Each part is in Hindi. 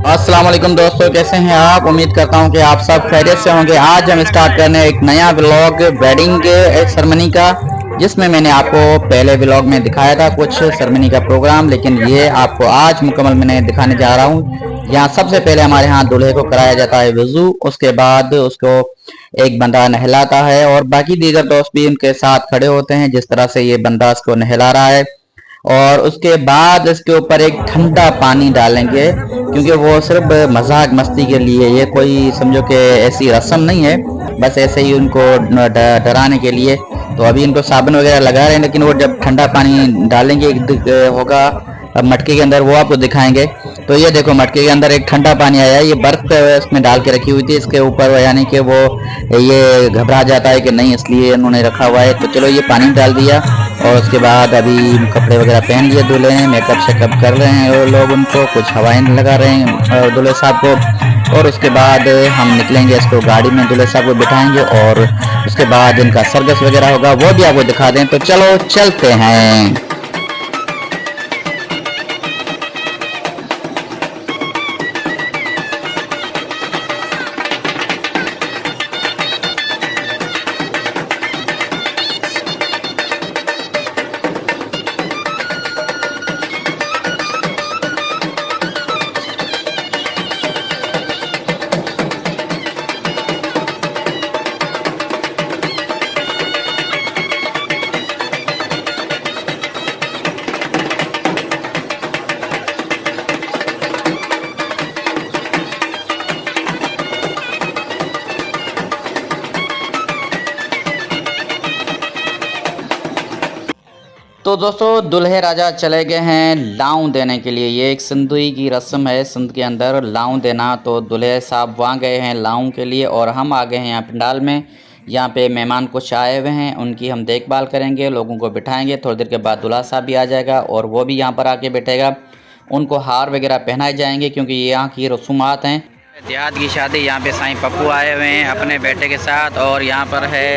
अस्सलाम वालेकुम दोस्तों, कैसे हैं आप। उम्मीद करता हूं कि आप सब खैरियत से होंगे। आज हम स्टार्ट करने एक नया व्लॉग वेडिंग सेरेमनी का, जिसमें मैंने आपको पहले व्लॉग में दिखाया था कुछ सेरेमनी का प्रोग्राम, लेकिन ये आपको आज मुकम्मल मैंने दिखाने जा रहा हूं। यहाँ सबसे पहले हमारे यहाँ दूल्हे को कराया जाता है वजू, उसके बाद उसको एक बंदा नहलाता है और बाकी दीगर दोस्त भी उनके साथ खड़े होते हैं, जिस तरह से ये बंदा उसको नहला रहा है। और उसके बाद इसके ऊपर एक ठंडा पानी डालेंगे, क्योंकि वो सिर्फ मजाक मस्ती के लिए, ये कोई समझो कि ऐसी रस्म नहीं है, बस ऐसे ही उनको डराने के लिए। तो अभी इनको साबुन वगैरह लगा रहे हैं, लेकिन वो जब ठंडा पानी डालेंगे होगा मटके के अंदर, वो आपको दिखाएंगे। तो ये देखो मटके के अंदर एक ठंडा पानी आया है, ये बर्फ इसमें डाल के रखी हुई थी इसके ऊपर, यानी कि वो ये घबरा जाता है कि नहीं, इसलिए इन्होंने रखा हुआ है। तो चलो ये पानी डाल दिया और उसके बाद अभी कपड़े वगैरह पहन लिए दूल्हे हैं, मेकअप शेकअप कर रहे हैं और लोग उनको कुछ हवाएं लगा रहे हैं दूल्हे साहब को। और उसके बाद हम निकलेंगे, इसको गाड़ी में दूल्हे साहब को बिठाएंगे और उसके बाद इनका सरगस वगैरह होगा, वो भी आपको दिखा दें। तो चलो चलते हैं। तो दोस्तों दुल्हे राजा चले गए हैं लाऊं देने के लिए। ये एक सिंधुई की रस्म है, सिंध के अंदर लाऊं देना। तो दुल्हे साहब वहाँ गए हैं लाऊं के लिए और हम आ गए हैं यहाँ पंडाल में। यहाँ पे मेहमान कुछ आए हुए हैं, उनकी हम देखभाल करेंगे, लोगों को बिठाएंगे। थोड़ी देर के बाद दूल्हा साहब भी आ जाएगा और वो भी यहाँ पर आके बैठेगा। उनको हार वगैरह पहनाए जाएंगे, क्योंकि ये यहाँ की रसूमात हैं। देहात की शादी, यहाँ पे साईं पप्पू आए हुए हैं अपने बेटे के साथ, और यहाँ पर है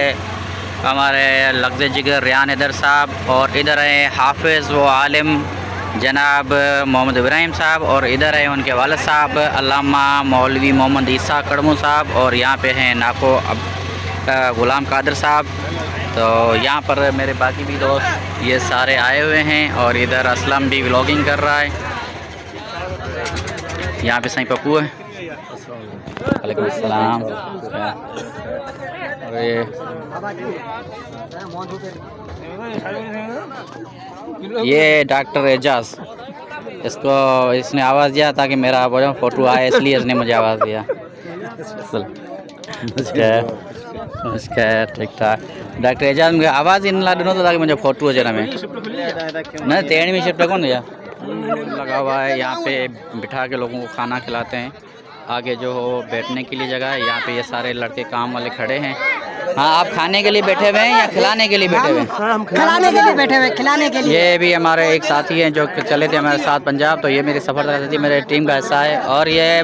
हमारे लफ्ज़ जिगर रियान इधर साहब, और इधर है हाफिज़ व आलिम जनाब मोहम्मद इब्राहिम साहब, और इधर है उनके वालिद साहब अल्लामा मौलवी मोहम्मद ईसा कड़मू साहब, और यहाँ पे हैं नाको ग़ुलाम कादिर साहब। तो यहाँ पर मेरे बाकी भी दोस्त ये सारे आए हुए हैं, और इधर असलम भी व्लॉगिंग कर रहा है। यहाँ पे साईं पप्पू है। वालेकुम अस्सलाम। ये डॉक्टर एजाज, इसने आवाज़ दिया ताकि मेरा फ़ोटो आए, इसलिए इसने मुझे आवाज़ दिया। ठीक ठाक डॉक्टर एजाज मुझे आवाज़ इन ला दिनों तो ताकि मुझे फ़ोटो जरा में न तेड़ में शिफ्ट कौन या लगा हुआ है। यहाँ पे बिठा के लोगों को खाना खिलाते हैं। आगे जो हो बैठने के लिए जगह है, यहाँ पे ये सारे लड़के काम वाले खड़े हैं। हाँ, आप खाने के लिए बैठे हुए हैं या खिलाने के लिए बैठे हुए हैं? खिलाने के लिए बैठे हुए, खिलाने के लिए। ये भी हमारे एक साथी हैं जो चले थे हमारे साथ पंजाब, तो ये मेरी सफ़र करती थी, मेरे टीम का हिस्सा है। और ये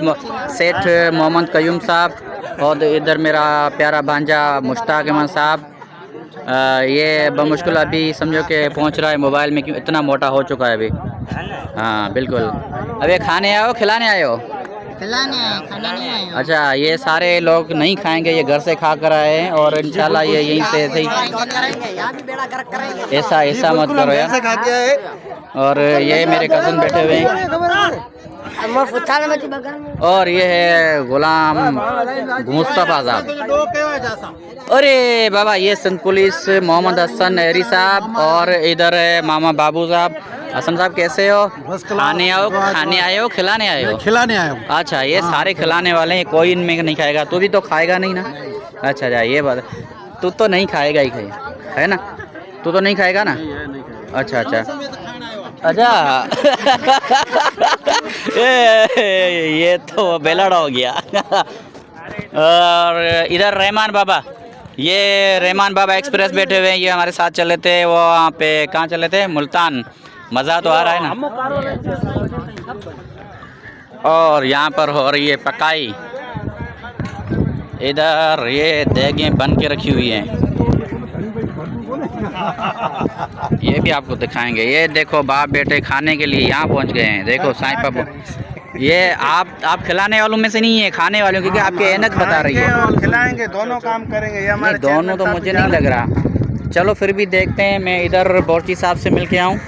सेठ मोहम्मद कयूम साहब, और इधर मेरा प्यारा भांजा मुश्ताक अहमद साहब। ये बमुश्किल अभी समझो कि पहुंच रहा है मोबाइल में, क्यों इतना मोटा हो चुका है अभी। हाँ बिल्कुल। अब ये खाने आए हो खिलाने आए हो? खिलाने आए, खाने नहीं आए। अच्छा, ये सारे लोग नहीं खाएंगे, ये घर से खा कर आए हैं और इंशाल्लाह ये यहीं से ऐसे ही ऐसा मत करो यार। और ये मेरे कज़न बैठे हुए हैं, और ये है गुलाम मुस्तफ़ा साहब। अरे बाबा, ये सिंध पुलिस मोहम्मद हसन एरी साहब, और इधर है मामा बाबू साहब। हसन साहब कैसे हो? खाने आए हो खिलाने आए हो? खिलाने आए हो। अच्छा, ये सारे खिलाने वाले हैं, कोई इनमें नहीं खाएगा। तू भी तो खाएगा नहीं ना? अच्छा अच्छा, ये बात, तू तो नहीं खाएगा ही है ना? तू तो नहीं खाएगा ना? अच्छा अच्छा अच्छा। ये तो बेलड़ा हो गया। और इधर रहमान बाबा, ये रहमान बाबा एक्सप्रेस बैठे हुए हैं, ये हमारे साथ चले थे। वो वहाँ पे कहाँ चले थे? मुल्तान। मज़ा तो आ रहा है ना? और यहाँ पर हो रही है पकाई। इधर ये देगें बन के रखी हुई हैं, ये भी आपको दिखाएंगे। ये देखो बाप बेटे खाने के लिए यहाँ पहुँच गए हैं। देखो साईं पप्पू, ये आप खिलाने वालों में से नहीं है, खाने वालों, क्योंकि आपके ऐनक बता रही है। खिलाएंगे, दोनों काम करेंगे। ये हमारे दोनों तो मुझे नहीं लग रहा। चलो फिर भी देखते हैं, मैं इधर बोर्ची साहब से मिल के आऊँ।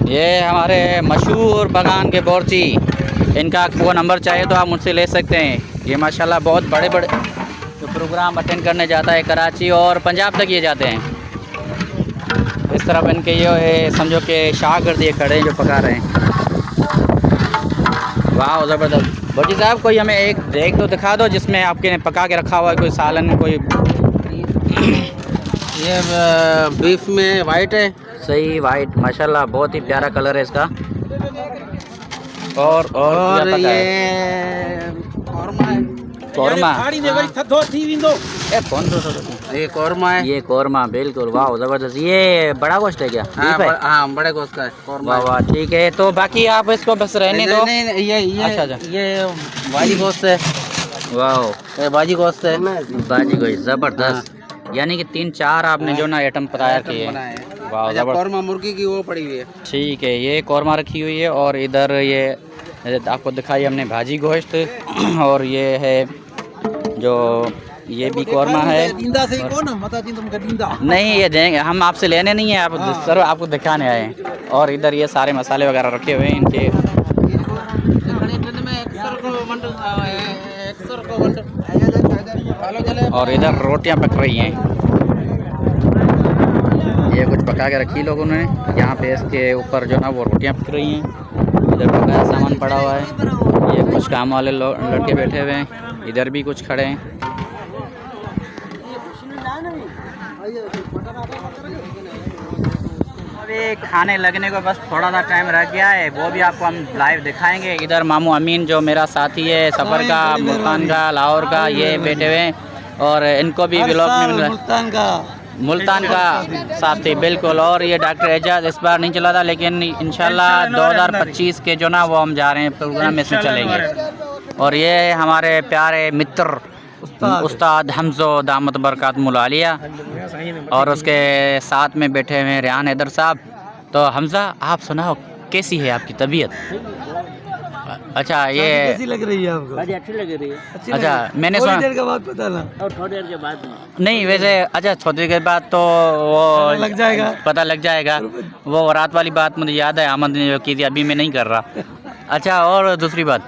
ये हमारे मशहूर बगान के बोर्ची, इनका वो नंबर चाहिए तो आप मुझसे ले सकते हैं। ये माशाल्लाह बहुत बड़े बड़े जो प्रोग्राम अटेंड करने जाता है, कराची और पंजाब तक ये जाते हैं। इस तरफ इनके ये है, समझो कि शागिर्द ये खड़े हैं जो पका रहे हैं। वाह ज़बरदस्त। बोर्ची साहब कोई हमें एक देख तो दिखा दो जिसमें आपके पका के रखा हुआ है, कोई सालन, कोई। ये बीफ में वाइट है। सही वाइट, माशाल्लाह बहुत ही प्यारा कलर है इसका। और ये कौरमा है। ये कौरमा है। ये कौरमा, बिल्कुल, वाह ज़बरदस्त। ये बड़ा गोश्त है क्या? हाँ, बड़े गोश्त का है कौरमा। वाह वाह, ठीक है। तो बाकी आप इसको बस रहने दो। नहीं, ये अच्छा। ये बाजी गोश्त है। वाह, ये बाजी गोश्त है। बाजी गोश्त ज़बरदस्त। यानी कि 3-4 आपने जो ना आइटम बताया कि वाह ज़बरदस्त। कौरमा मुर्गी की वो पड़ी हुई है। ठीक है, ये कौरमा रखी हुई है और इधर ये आपको दिखाई हमने भाजी गोश्त, और ये है जो ये भी कौरमा है। नहीं, ये देंगे हम, आपसे लेने नहीं है, आप सर आपको दिखाने आए हैं। और इधर ये सारे मसाले वगैरह रखे हुए हैं इनके। और इधर रोटियां पक रही हैं, ये कुछ पका के रखी लोगों ने यहाँ पे, इसके ऊपर जो ना वो रोटियां पक रही हैं। इधर पकाया सामान पड़ा हुआ है, ये कुछ काम वाले लड़के बैठे हुए हैं, इधर भी कुछ खड़े हैं। अभी खाने लगने को बस थोड़ा सा टाइम रह गया है, वो भी आपको हम लाइव दिखाएंगे। इधर मामू अमीन जो मेरा साथी है सफ़र का, मुल्तान का, लाहौर का, ये बैठे हुए हैं और इनको भी व्लॉग में मुल्तान का साथी, बिल्कुल। और ये डॉक्टर एजाज इस बार नहीं चला था, लेकिन इंशाल्लाह 2025 के जो ना वो हम जा रहे हैं प्रोग्राम में से चलेंगे। और ये हमारे प्यारे मित्र उस्ताद हमज़ो दामत बरकातुहुल आलिया, और उसके साथ में बैठे हुए रेहान हैदर साहब। तो हमज़ा, आप सुनाओ कैसी है आपकी तबीयत? अच्छा, ये कैसी लग रही है आपको? अच्छी लग रही है। अच्छा, मैंने सुना थोड़ी देर के बाद पता ना, और थोड़ी देर के बाद नहीं, वैसे अच्छा थोड़ी देर के बाद तो वो लग जाएगा, पता लग जाएगा। वो रात वाली बात मुझे याद है, अहमद ने जो की थी, अभी मैं नहीं कर रहा। अच्छा, और दूसरी बात,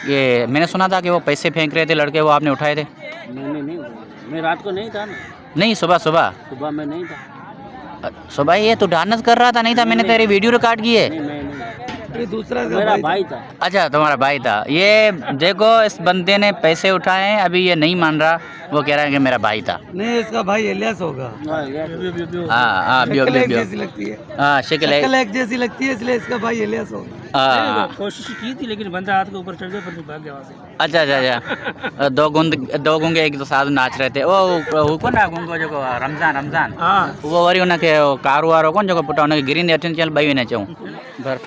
ये मैंने सुना था कि वो पैसे फेंक रहे थे लड़के, वो आपने उठाए थे? नहीं, मैं रात को नहीं था ना। नहीं, सुबह मैं नहीं था। सुबह ये तो डांस कर रहा था, नहीं था? मैंने तेरी वीडियो रिकॉर्ड की है। नहीं, दूसरा मेरा भाई था। अच्छा, तुम्हारा भाई था। ये देखो, इस बंदे ने पैसे उठाए हैं, अभी ये नहीं मान रहा, वो कह रहा है कि मेरा भाई था। नहीं, इसका भाई इलियास होगा। हाँ, जैसी लगती है। हाँ, शक्ल एक जैसी लगती है, इसलिए इसका भाई इलियास होगा। कोशिश की थी, लेकिन बंदा हाथ के ऊपर चढ़ गया, पर भाग गया वहाँ से। अच्छा, दो गूंगे एक तो साथ नाच रहे थे। वो कौन है गूंगो जो रमजान वो वरी उनके कारू वारो कौन जो पुटा उनके गिरी ने चल भाई ने चाहूँ।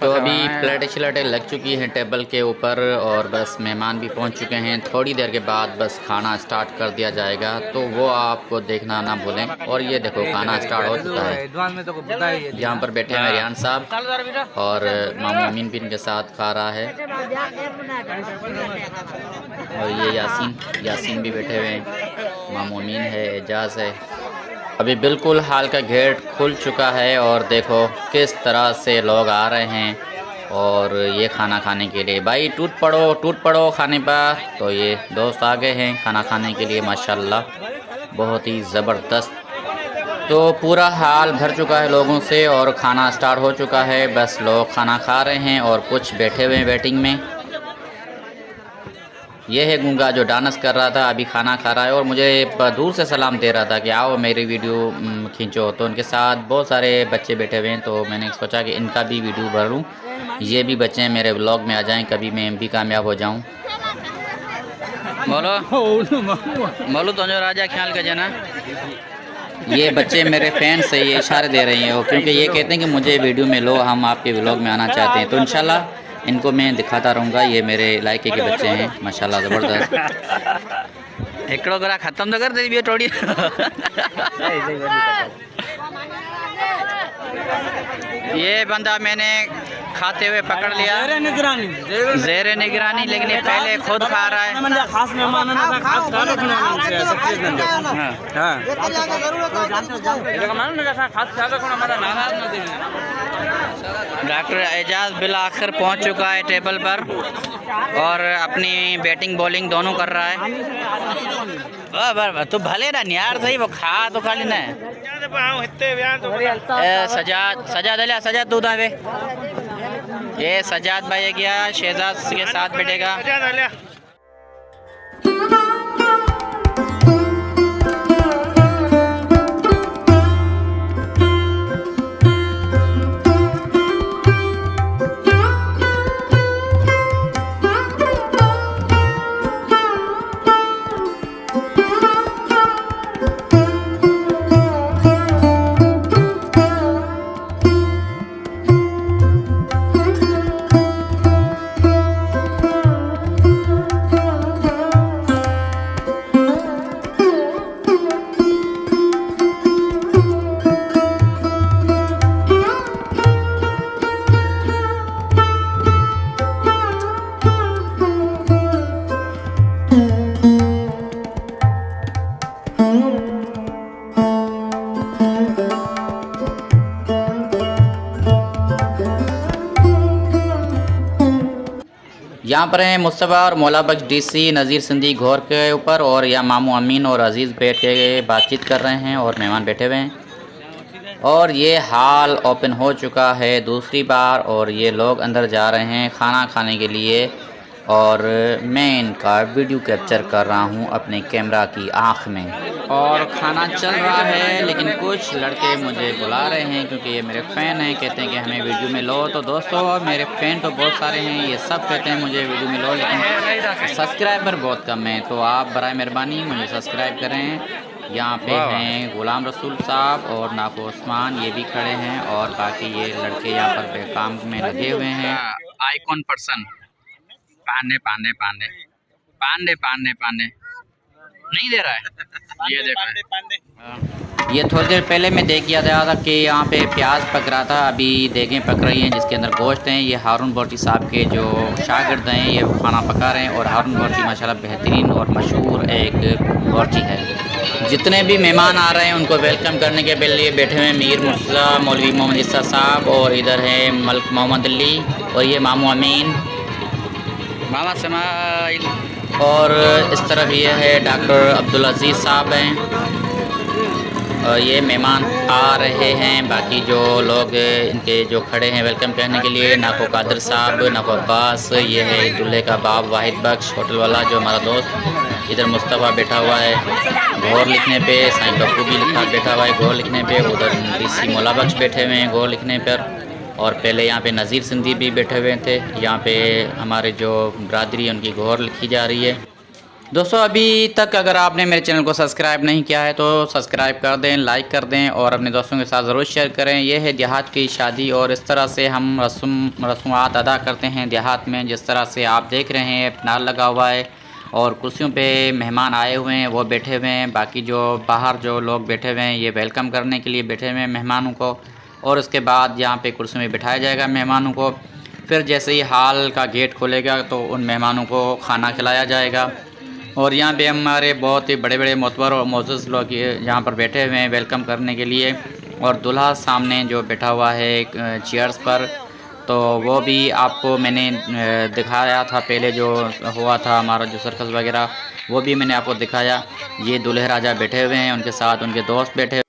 तो अभी प्लेटें लग चुकी हैं टेबल के ऊपर, और बस मेहमान भी पहुंच चुके हैं। थोड़ी देर के बाद बस खाना स्टार्ट कर दिया जाएगा, तो वो आपको देखना ना भूलें। और ये देखो, खाना स्टार्ट हो चुका है। यहाँ पर बैठे हैं रेहान साहब, और मामू अमीन भी इनके साथ खा रहा है, और ये यासीन भी बैठे हुए हैं। मामू अमीन है, एजाज है। अभी बिल्कुल हाल का गेट खुल चुका है, और देखो किस तरह से लोग आ रहे हैं और ये खाना खाने के लिए। भाई टूट पड़ो खाने पर। तो ये दोस्त आ गए हैं खाना खाने के लिए, माशाल्लाह बहुत ही ज़बरदस्त। तो पूरा हाल भर चुका है लोगों से, और खाना स्टार्ट हो चुका है। बस लोग खाना खा रहे हैं और कुछ बैठे हुए हैं वेटिंग में। ये है गूंगा जो डांस कर रहा था, अभी खाना खा रहा है, और मुझे दूर से सलाम दे रहा था कि आओ मेरी वीडियो खींचो। तो उनके साथ बहुत सारे बच्चे बैठे हुए हैं, तो मैंने सोचा कि इनका भी वीडियो भर लूँ। ये भी बच्चे मेरे व्लॉग में आ जाएं, कभी मैं भी कामयाब हो जाऊँ। बोलो तो जो राजा ख्याल का जना। ये बच्चे मेरे फैंस से ये इशारे दे रहे हैं, क्योंकि ये कहते हैं कि मुझे वीडियो में लो, हम आपके व्लॉग में आना चाहते हैं। तो इंशाल्लाह इनको मैं दिखाता रहूँगा। ये मेरे इलाके के बच्चे हैं, माशाल्लाह ज़बरदस्त। एकड़ो करा ख़त्म तो कर दे थोड़ी। ये बंदा मैंने खाते हुए पकड़ लिया, ज़ेरे निगरानी, लेकिन ये पहले खुद खा रहा है। खास मेहमान डॉक्टर एजाज बिल आखिर पहुंच चुका है टेबल पर और अपनी बैटिंग बॉलिंग दोनों कर रहा है। तू भले ना यार, सही वो खा तो खा लेना है। सजाद अलिया सजाद दूध आवे, ये सजाद भाई गया, शहजाद के साथ बैठेगा। यहाँ पर हैं मुस्तफ़ा और मौला बख्श डीसी नज़ीर सिंधी घोर के ऊपर, और या मामू अमीन और अजीज़ बैठ के बातचीत कर रहे हैं और मेहमान बैठे हुए हैं। और ये हाल ओपन हो चुका है दूसरी बार और ये लोग अंदर जा रहे हैं खाना खाने के लिए, और मैं इनका वीडियो कैप्चर कर रहा हूँ अपने कैमरा की आँख में। और खाना चल रहा है, लेकिन कुछ लड़के मुझे बुला रहे हैं क्योंकि ये मेरे फ़ैन हैं, कहते हैं कि हमें वीडियो में लो। तो दोस्तों मेरे फ़ैन तो बहुत सारे हैं, ये सब कहते हैं मुझे वीडियो में लो, लेकिन सब्सक्राइबर बहुत कम है। तो आप बराए मेहरबानी मुझे सब्सक्राइब करें। यहाँ पे हैं गुलाम रसूल साहब और नाको उस्मान, ये भी खड़े हैं, और बाकी ये लड़के यहाँ पर काम में लगे हुए हैं। आइकॉन पर्सन पांडे पांडे पांडे पांडे पांडे पांडे नहीं दे रहा है, ये देखो। ये थोड़ी देर पहले मैं देख गया था कि यहाँ पे प्याज पक रहा था, अभी देखें पक रही हैं जिसके अंदर गोश्त हैं। ये हारून बोटी साहब के जो शागिर्द हैं, ये खाना पका रहे हैं। और हारून बोटी माशाल्लाह बेहतरीन और मशहूर एक बोटी है। जितने भी मेहमान आ रहे हैं उनको वेलकम करने के लिए बैठे हुए मीर मुर्तज़ा, मौलवी मोहम्मद इस्सा साहब, और इधर है मलिक मोहम्मद अली, और ये मामू अमीन, मामा समाइल, और इस तरफ ये है डॉक्टर अब्दुल अजीज़ साहब हैं। और ये मेहमान आ रहे हैं, बाकी जो लोग इनके जो खड़े हैं वेलकम करने के लिए, नाको कादर साहब, नाको अब्बास, ये है दूल्हे का बाप वाहिद बख्श होटल वाला जो हमारा दोस्त। इधर मुस्तफ़ा बैठा हुआ है घोर लिखने पे, साईं बप्पू भी लिखा बैठा हुआ है घोर लिखने पे, उधर डीसी मौला बख्श बैठे हुए हैं घोर लिखने पर, और पहले यहाँ पे नज़ीर सिंधी भी बैठे हुए थे। यहाँ पे हमारे जो बरादरी है उनकी घोर लिखी जा रही है। दोस्तों अभी तक अगर आपने मेरे चैनल को सब्सक्राइब नहीं किया है तो सब्सक्राइब कर दें, लाइक कर दें, और अपने दोस्तों के साथ ज़रूर शेयर करें। यह है देहात की शादी, और इस तरह से हम रसूमात अदा करते हैं देहात में। जिस तरह से आप देख रहे हैं पनार लगा हुआ है और कुर्सियों पे मेहमान आए हुए हैं, वो बैठे हुए हैं। बाकी जो बाहर जो लोग बैठे हुए हैं ये वेलकम करने के लिए बैठे हुए हैं मेहमानों को, और उसके बाद यहाँ पे कुर्सी में बिठाया जाएगा मेहमानों को। फिर जैसे ही हॉल का गेट खोलेगा तो उन मेहमानों को खाना खिलाया जाएगा। और यहाँ पे हमारे बहुत ही बड़े बड़े मोतबर और मोअज़्ज़ज़ लोग यहाँ पर बैठे हुए हैं वेलकम करने के लिए। और दूल्हा सामने जो बैठा हुआ है चेयर्स पर, तो वो भी आपको मैंने दिखाया था पहले जो हुआ था हमारा जो सर्कस वगैरह, वो भी मैंने आपको दिखाया। ये दूल्हे राजा बैठे हुए हैं, उनके साथ उनके दोस्त बैठे।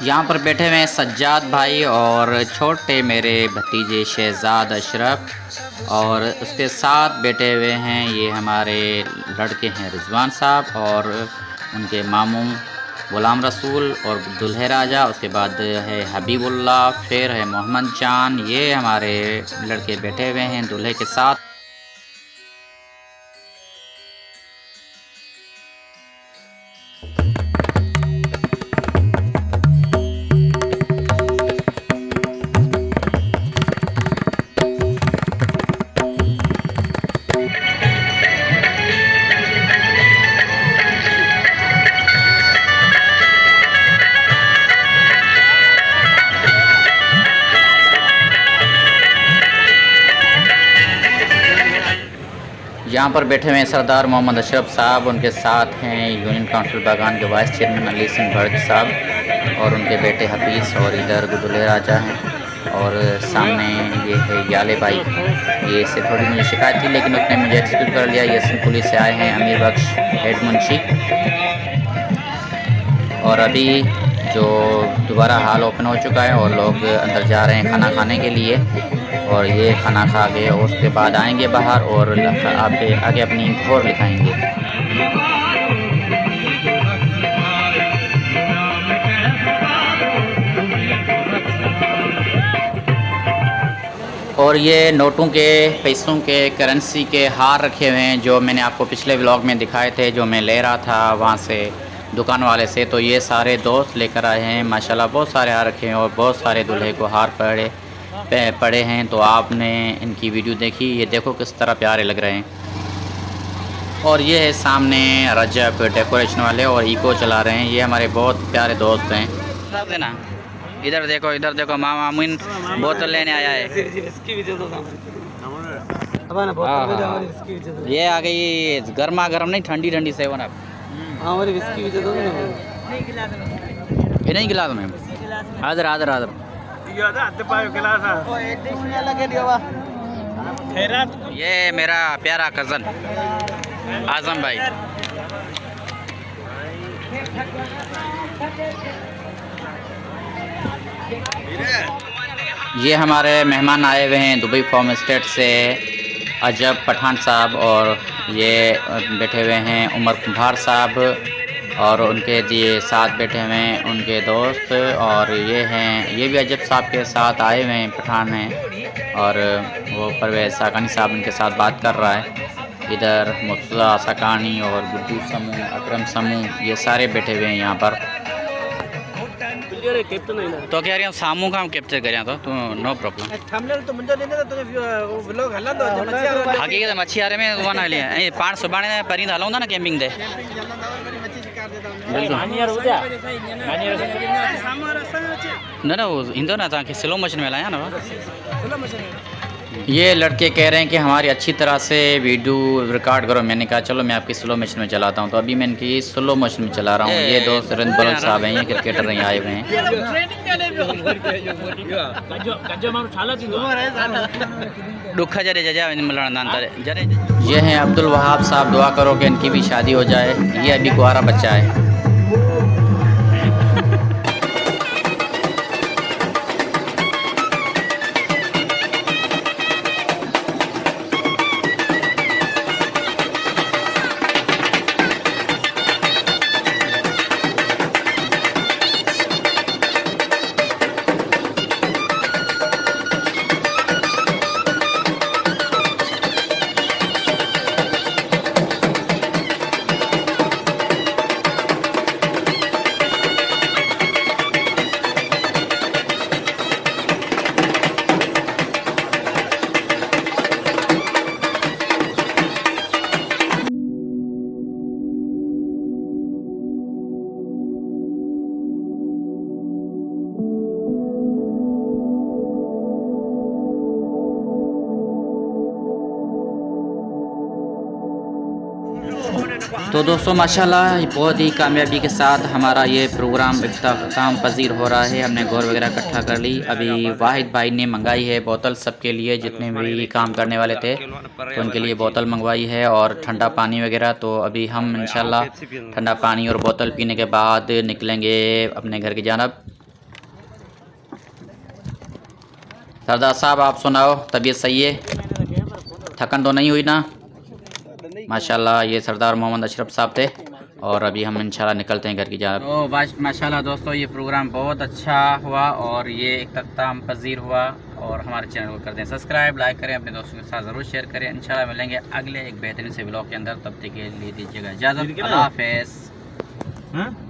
यहाँ पर बैठे हुए हैं सज्जाद भाई और छोटे मेरे भतीजे शहजाद अशरफ, और उसके साथ बैठे हुए हैं ये हमारे लड़के हैं रिजवान साहब और उनके मामू गुलाम रसूल और दुल्हे राजा, उसके बाद है हबीबुल्लाह, फिर है मोहम्मद जान। ये हमारे लड़के बैठे हुए हैं दुल्हे के साथ। यहाँ पर बैठे हुए हैं सरदार मोहम्मद अशरफ साहब, उनके साथ हैं यूनियन काउंसिल बागान के वाइस चेयरमैन अली सिंह भट्ट साहब और उनके बेटे हफीज़, और इधर दुल्हे राजा हैं, और सामने ये है याले भाई। ये इससे थोड़ी मुझे शिकायत थी लेकिन उसने मुझे एक्सक्यूज़ कर लिया। ये सिंह पुलिस से आए हैं अमीर बख्श हेड मुंशी, और अभी जो दोबारा हाल ओपन हो चुका है और लोग अंदर जा रहे हैं खाना खाने के लिए, और ये खाना खा के और उसके बाद आएंगे बाहर और आगे अपनी इंक लिखाएंगे। और ये नोटों के, पैसों के, करेंसी के हार रखे हुए हैं जो मैंने आपको पिछले व्लॉग में दिखाए थे, जो मैं ले रहा था वहाँ से दुकान वाले से। तो ये सारे दोस्त लेकर आए हैं माशाल्लाह, बहुत सारे हार रखे हैं और बहुत सारे दूल्हे को हार पड़े हैं। तो आपने इनकी वीडियो देखी, ये देखो किस तरह प्यारे लग रहे हैं। और ये है सामने रजब डेकोरेशन वाले और इको चला रहे हैं, ये हमारे बहुत प्यारे दोस्त हैं। देना इधर देखो मामा अमीन बोतल लेने आया है। ये आ गई गर्मा गर्म, नहीं ठंडी ठंडी सेवन। आप ये नहीं गिला तुम्हें, आदर ये मेरा प्यारा कज़न आज़म भाई। ये हमारे मेहमान आए हुए हैं दुबई फॉर्म स्टेट से, अजब पठान साहब, और ये बैठे हुए हैं उमर कुम्हार साहब और उनके दिए साथ बैठे हुए हैं उनके दोस्त, और ये भी अजब साहब के साथ आए हुए हैं, पठान हैं, और वो परवेज़ साकानी साहब उनके साथ बात कर रहा है। इधर मुर्तज़ा साकानी और गुड्डू समूह, अकरम समूह, ये सारे बैठे हुए हैं यहाँ पर। तो कह रही हूँ सामू का हम कैप्चर करें तो नो प्रॉब्लम। हकीकत मच्छी आ रहे में वो ना लिए 500 बाणे परिंद हलाऊं ना कैंपिंग दे ना वो इंदो ना तव्हांखे स्लो मोशन में हलाया ना। ये लड़के कह रहे हैं कि हमारी अच्छी तरह से वीडियो रिकॉर्ड करो। मैंने कहा चलो मैं आपकी स्लो मोशन में चलाता हूँ, तो अभी मैं इनकी स्लो मोशन में चला रहा हूँ। ये दोस्त रंद बलोच साहब हैं, ये क्रिकेटर यहाँ आए हुए हैं। ये हैं अब्दुल वहाब साहब, दुआ करो कि इनकी भी शादी हो जाए, ये अभी कुंवारा बच्चा है। तो दोस्तों माशाल्लाह बहुत ही कामयाबी के साथ हमारा ये प्रोग्राम इख्तिताम पजीर हो रहा है। हमने गौर वगैरह इकट्ठा कर ली। अभी वाहिद भाई ने मंगाई है बोतल सबके लिए, जितने भी काम करने वाले थे तो उनके लिए बोतल मंगवाई है और ठंडा पानी वगैरह। तो अभी हम इंशाल्लाह ठंडा पानी और बोतल पीने के बाद निकलेंगे अपने घर की जानब। सरदार साहब आप सुनाओ, तबीयत सही है? थकन तो नहीं हुई ना? माशाल्लाह, ये सरदार मोहम्मद अशरफ साहब थे और अभी हम इंशाल्लाह निकलते हैं घर की जान। तो माशाल्लाह दोस्तों, ये प्रोग्राम बहुत अच्छा हुआ और ये इख्तिताम पजीर हुआ। और हमारे चैनल को कर दें सब्सक्राइब, लाइक करें, अपने दोस्तों के साथ ज़रूर शेयर करें। इंशाल्लाह मिलेंगे अगले एक बेहतरीन से व्लॉग के अंदर। तब तक के लिए दीजिएगा इजाज़त। अल्लाह हाफ़िज़।